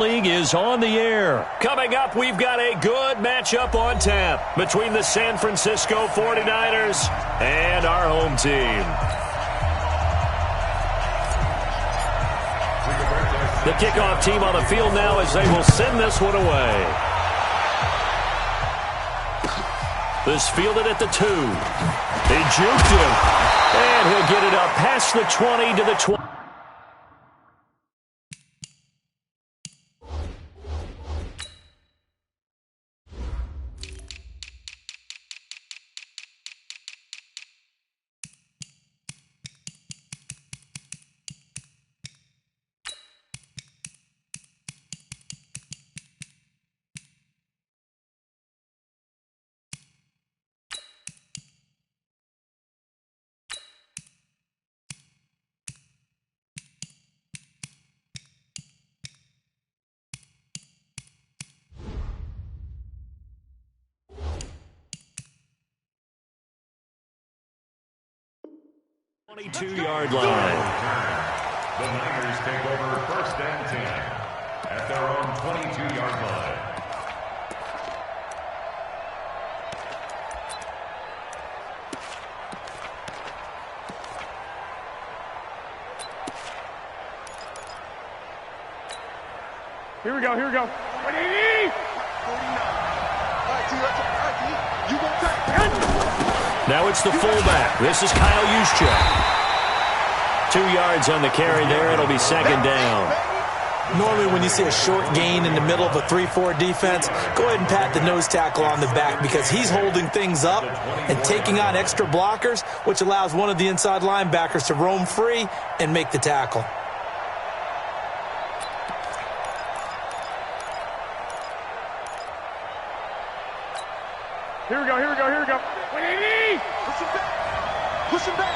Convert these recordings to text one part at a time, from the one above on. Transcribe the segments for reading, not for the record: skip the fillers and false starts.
League is on the air. Coming up, we've got a good matchup on tap between the San Francisco 49ers and our home team. The kickoff team on the field now as they will send this one away. This fielded at the 2. They juked him. And he'll get it up past the 20 to the 20. Yard line. The Niners take over 1st and 10 at their own 22-yard line. Here we go. Now it's the fullback. This is Kyle Juszczyk. 2 yards on the carry there. It'll be 2nd down. Normally when you see a short gain in the middle of a 3-4 defense, go ahead and pat the nose tackle on the back because he's holding things up and taking on extra blockers, which allows one of the inside linebackers to roam free and make the tackle. Here we go. Push him back.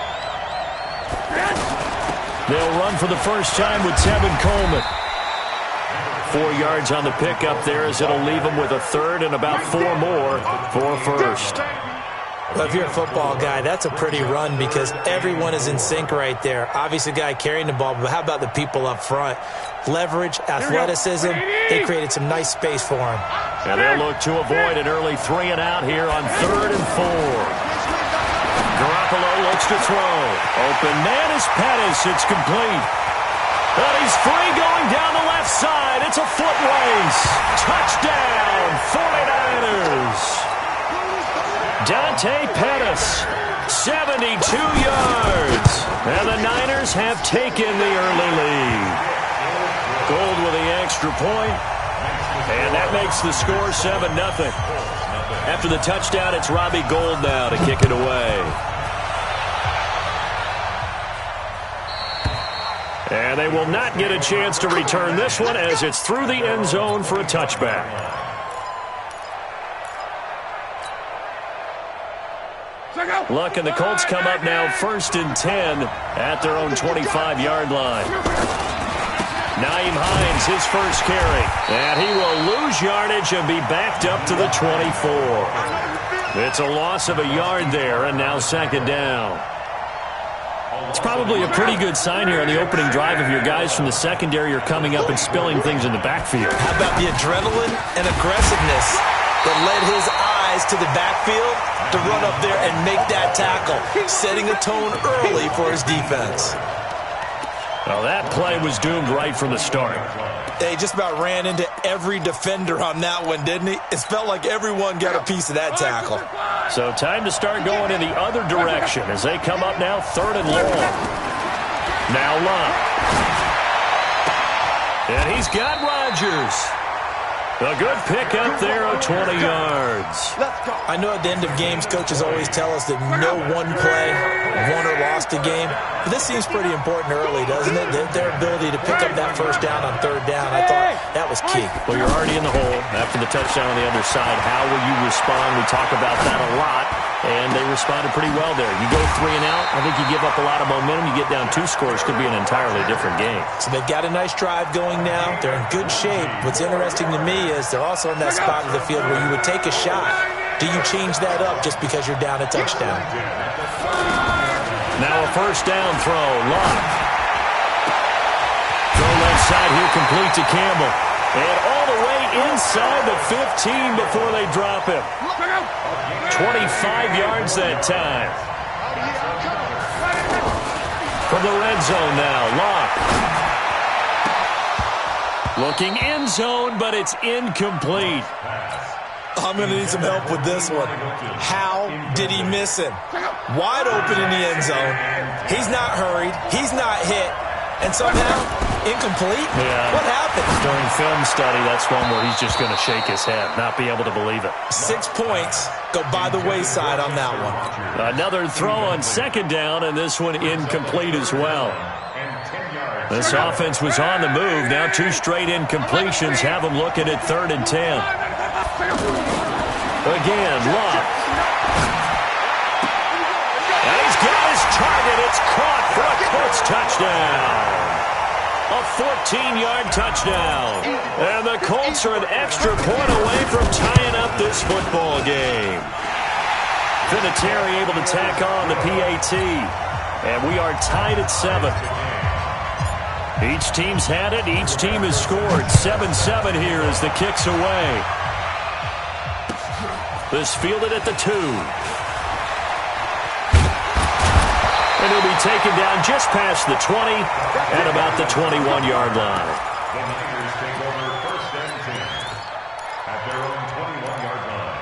They'll run for the first time with Tevin Coleman. 4 yards on the pickup there as it'll leave them with a 3rd and about 4 more for 1st. Well, if you're a football guy, that's a pretty run because everyone is in sync right there. Obviously, the guy carrying the ball, but how about the people up front? Leverage, athleticism, they created some nice space for him. And they'll look to avoid an early 3 and out here on 3rd and 4. Garoppolo looks to throw. Open man is Pettis. It's complete. But he's free going down the left side. It's a foot race. Touchdown, 49ers. Dante Pettis, 72 yards. And the Niners have taken the early lead. Gold with the extra point. And that makes the score 7-0. After the touchdown, it's Robbie Gould now to kick it away. And they will not get a chance to return this one as it's through the end zone for a touchback. Luck and the Colts come up now 1st and 10 at their own 25-yard line. Nyheim Hines, his first carry. And he will lose yardage and be backed up to the 24. It's a loss of a yard there, and now 2nd down. It's probably a pretty good sign here on the opening drive if your guys from the secondary are coming up and spilling things in the backfield. How about the adrenaline and aggressiveness that led his eyes to the backfield to run up there and make that tackle, setting a tone early for his defense. Well, that play was doomed right from the start. They just about ran into every defender on that one, didn't he? It felt like everyone got a piece of that tackle. So time to start going in the other direction as they come up now 3rd and long. Now Love. And he's got Rodgers. A good pick up there of 20 yards. I know at the end of games, coaches always tell us that no one play won or lost a game. But this seems pretty important early, doesn't it? Their ability to pick up that first down on 3rd down, I thought that was key. Well, you're already in the hole after the touchdown on the other side. How will you respond? We talk about that a lot, and they responded pretty well there. You go 3 and out, I think you give up a lot of momentum. You get down 2 scores, could be an entirely different game. So they've got a nice drive going now. They're in good shape. What's interesting to me is they're also in that spot of the field where you would take a shot. Do you change that up just because you're down a touchdown? Now a first down throw. Love. Throw left side here complete to Campbell. And all the way inside the 15 before they drop him. 25 yards that time. From the red zone now, Locke. Looking end zone, but it's incomplete. I'm going to need some help with this one. How did he miss him? Wide open in the end zone. He's not hurried. He's not hit. And somehow, incomplete? Yeah. What happened? During film study, that's one where he's just going to shake his head, not be able to believe it. 6 points go by the wayside on that one. Another throw on second down, and this one incomplete as well. This offense was on the move. Now 2 straight incompletions have them looking at 3rd and 10. Again, Locke. And he's got his target. It's caught for a Colts touchdown. A 14-yard touchdown. And the Colts are an extra point away from tying up this football game. Vinatieri able to tack on the PAT. And we are tied at 7. Each team's had it. Each team has scored. 7-7 here as the kick's away. This fielded at the 2. And he'll be taken down just past the 20 at about the 21-yard line. The Niners take over 1st and 10 at their own 21-yard line.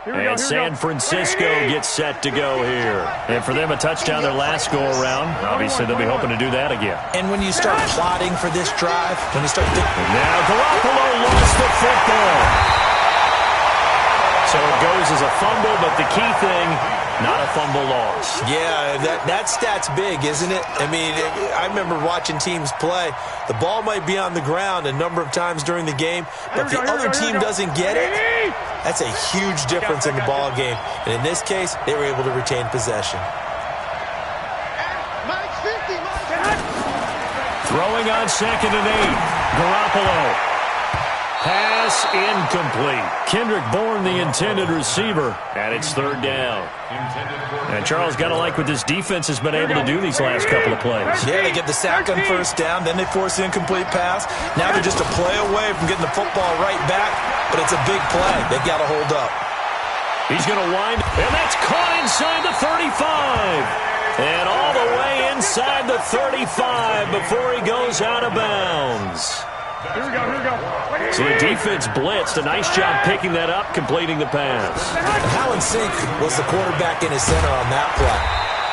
And San Francisco gets set to go here. And for them, a touchdown their last go-around. Obviously, they'll be hoping to do that again. And when you start plotting for this drive, when you start thinking... Now Garoppolo lost the football. So it goes as a fumble, but the key thing, not a fumble loss. Yeah, that stat's big, isn't it? I mean, I remember watching teams play. The ball might be on the ground a number of times during the game, but if the other team doesn't get it, that's a huge difference in the ball game. And in this case, they were able to retain possession. Throwing on 2nd and 8. Garoppolo. Pass incomplete. Kendrick Bourne, the intended receiver, and it's 3rd down. And Charles, got to like what this defense has been able to do these last couple of plays. Yeah, they get the sack on 1st down, then they force the incomplete pass. Now they're just a play away from getting the football right back, but it's a big play. They've got to hold up. He's going to wind, and that's caught inside the 35. And all the way inside the 35 before he goes out of bounds. Here we go. So the defense blitzed. A nice job picking that up, completing the pass. And how in sync was the quarterback in his center on that play?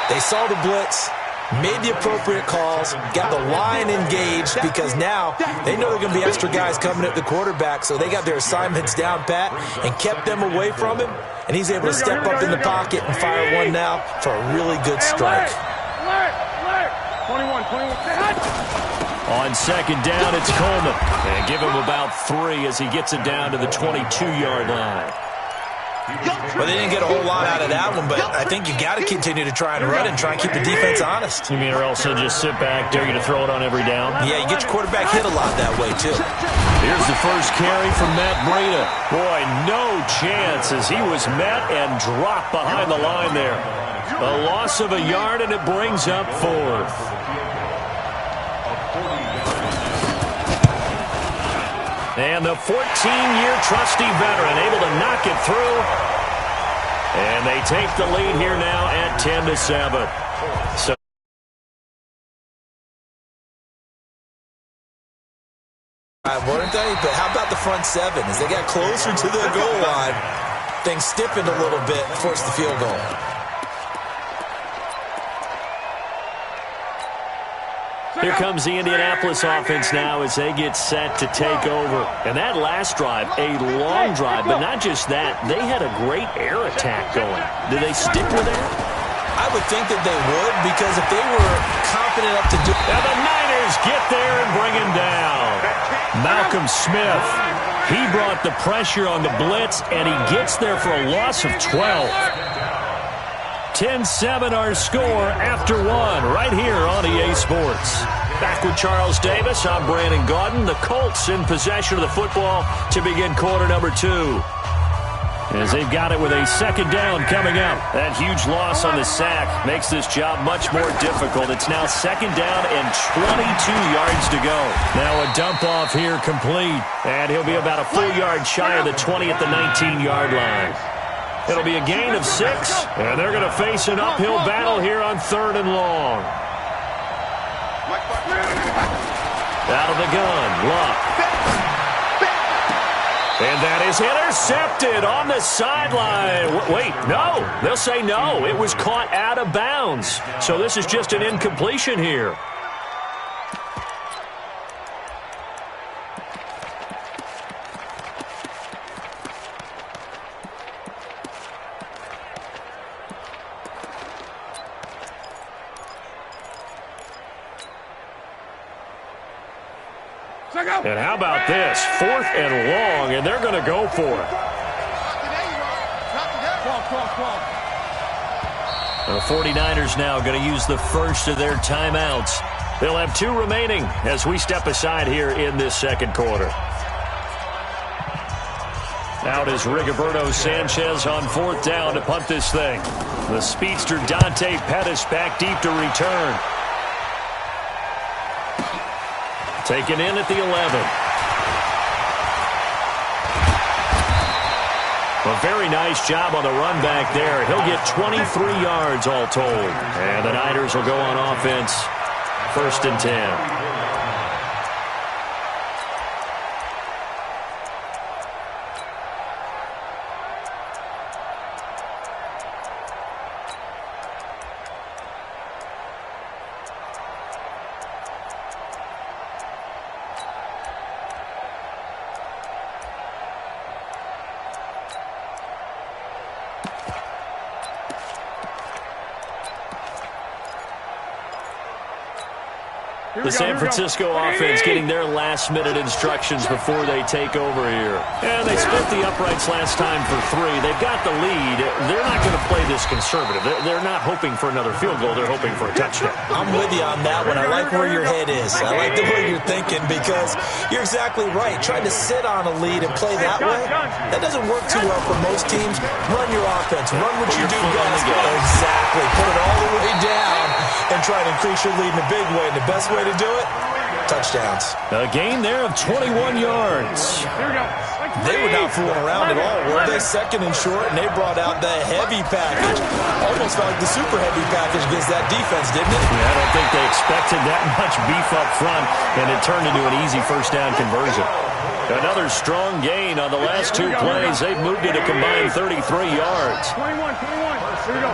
They saw the blitz, made the appropriate calls, got the line engaged because now they know there are going to be extra guys coming at the quarterback, so they got their assignments down pat and kept them away from him, and he's able to step up in the pocket and fire one now for a really good strike. 21. On 2nd down, it's Coleman. And give him about 3 as he gets it down to the 22-yard line. Well, they didn't get a whole lot out of that one, but I think you got to continue to try and run and try and keep the defense honest. You mean, or else he'll just sit back, dare you to throw it on every down? Yeah, you get your quarterback hit a lot that way, too. Here's the first carry from Matt Breida. Boy, no chance as he was met and dropped behind the line there. A loss of a yard, and it brings up 4th. And the 14-year trusty veteran able to knock it through. And they take the lead here now at 10-7. So weren't they? But how about the front 7? As they got closer to the goal line, things stiffened a little bit, forced the field goal. Here comes the Indianapolis offense now as they get set to take over. And that last drive, a long drive, but not just that. They had a great air attack going. Do they stick with that? I would think that they would, because if they were confident enough to do it. Now the Niners get there and bring him down. Malcolm Smith, he brought the pressure on the blitz, and he gets there for a loss of 12. 10-7 our score after one right here on EA Sports. Back with Charles Davis, I'm Brandon Gaudin. The Colts in possession of the football to begin quarter number 2. As they've got it with a second down coming up. That huge loss on the sack makes this job much more difficult. It's now second down and 22 yards to go. Now a dump off here complete. And he'll be about a full yard shy of the 20 at the 19-yard line. It'll be a gain of 6. And they're going to face an uphill battle here on 3rd and long. Out of the gun, Luck. And that is intercepted on the sideline. Wait, no. They'll say no. It was caught out of bounds. So this is just an incompletion here. And how about this? 4th and long, and they're going to go for it. The 49ers now going to use the first of their timeouts. They'll have 2 remaining as we step aside here in this second quarter. Out is Rigoberto Sanchez on 4th down to punt this thing. The speedster Dante Pettis back deep to return. Taken in at the 11. A very nice job on the run back there. He'll get 23 yards all told. And the Niners will go on offense. 1st and 10. The San Francisco offense getting their last-minute instructions before they take over here. And they split the uprights last time for 3. They've got the lead. They're not going to play this conservative. They're not hoping for another field goal. They're hoping for a touchdown. I'm with you on that one. I like where your head is. I like the way you're thinking because you're exactly right. Trying to sit on a lead and play that way, that doesn't work too well for most teams. Run your offense. Run what you do best. Exactly. Put it all the way down and try to increase your lead in a big way. And the best way to do it, touchdowns. A gain there of 21 yards. They were not fooling around at all, were they? 2nd and short, and they brought out the heavy package. Almost felt like the super heavy package against that defense, didn't it? Yeah, I don't think they expected that much beef up front, and it turned into an easy first down conversion. Another strong gain on the last 2 plays. They've moved it a combined 33 yards. 21. Here we go.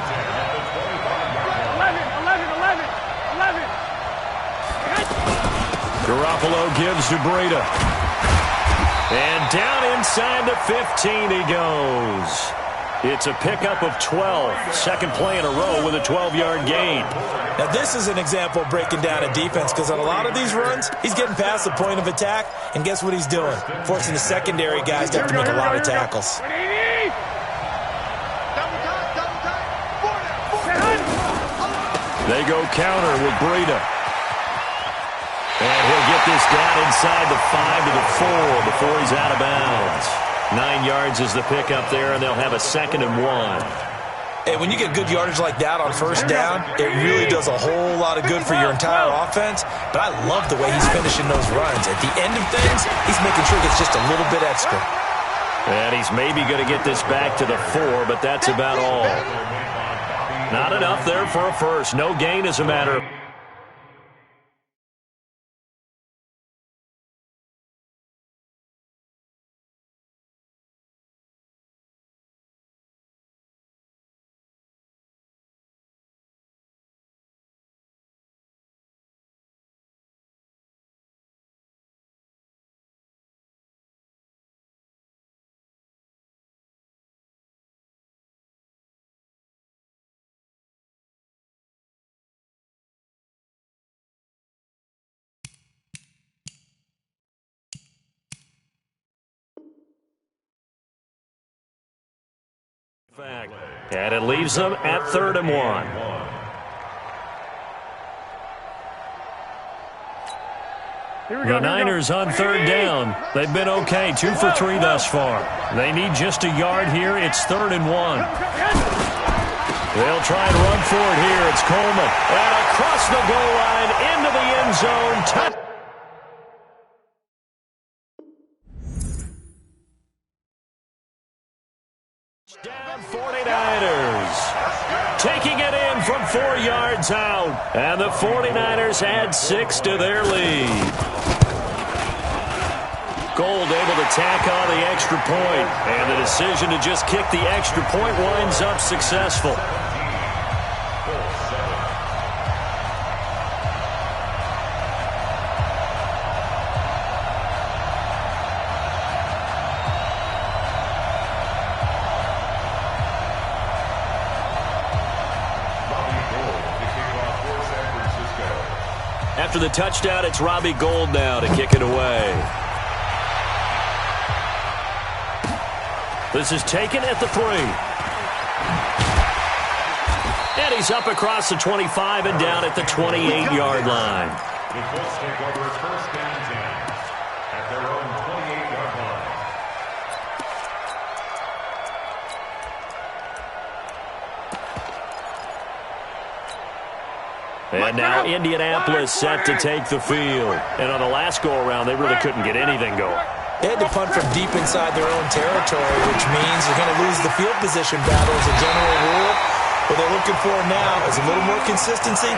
11. Garoppolo gives to Breida. And down inside the 15 he goes. It's a pickup of 12. Second play in a row with a 12-yard gain. Now, this is an example of breaking down a defense because on a lot of these runs, he's getting past the point of attack, and guess what he's doing? Forcing the secondary guys to have to make a lot of tackles. They go counter with Breida. And he'll get this down inside the 5 to the 4 before he's out of bounds. 9 yards is the pickup there, and they'll have a 2nd and 1. Hey, when you get good yardage like that on first down, it really does a whole lot of good for your entire offense. But I love the way he's finishing those runs. At the end of things, he's making sure he gets just a little bit extra. And he's maybe going to get this back to the 4, but that's about all. Not enough there for a first. No gain as a matter of... fact. And it leaves them at 3rd and 1. The Niners on 3rd down. They've been okay, 2 for 3 thus far. They need just a yard here. It's 3rd and 1. They'll try and run for it here. It's Coleman. And across the goal line into the end zone. Touchdown 49ers. Taking it in from 4 yards out. And the 49ers add 6 to their lead. Gold able to tack on the extra point. And the decision to just kick the extra point winds up successful. After the touchdown, it's Robbie Gould now to kick it away. This is taken at the 3. And he's up across the 25 and down at the 28-yard line. The Colts take over 1st and 10 at their own 28-yard line. And now Indianapolis set to take the field. And on the last go-around, they really couldn't get anything going. They had to punt from deep inside their own territory, which means they're going to lose the field position battle as a general rule. What they're looking for now is a little more consistency,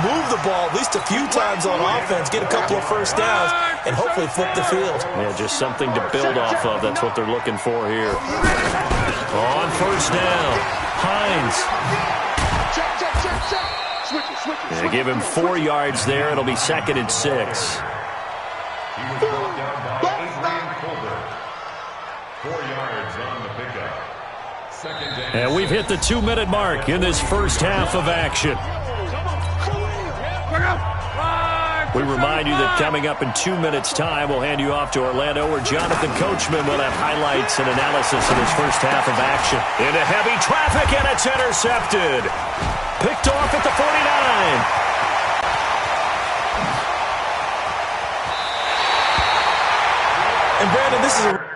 move the ball at least a few times on offense, get a couple of first downs, and hopefully flip the field. Yeah, just something to build off of. That's what they're looking for here. On 1st down, Hines. They give him 4 yards there. It'll be 2nd and 6. He was brought down by Adrian Colbert. 4 yards on the pickup. 2nd and we've hit the 2-minute mark in this first half of action. We remind you that coming up in 2 minutes' time, we'll hand you off to Orlando, where Jonathan Coachman will have highlights and analysis of his first half of action. Into heavy traffic, and it's intercepted. Picked off at the 49. And Brandon, this is a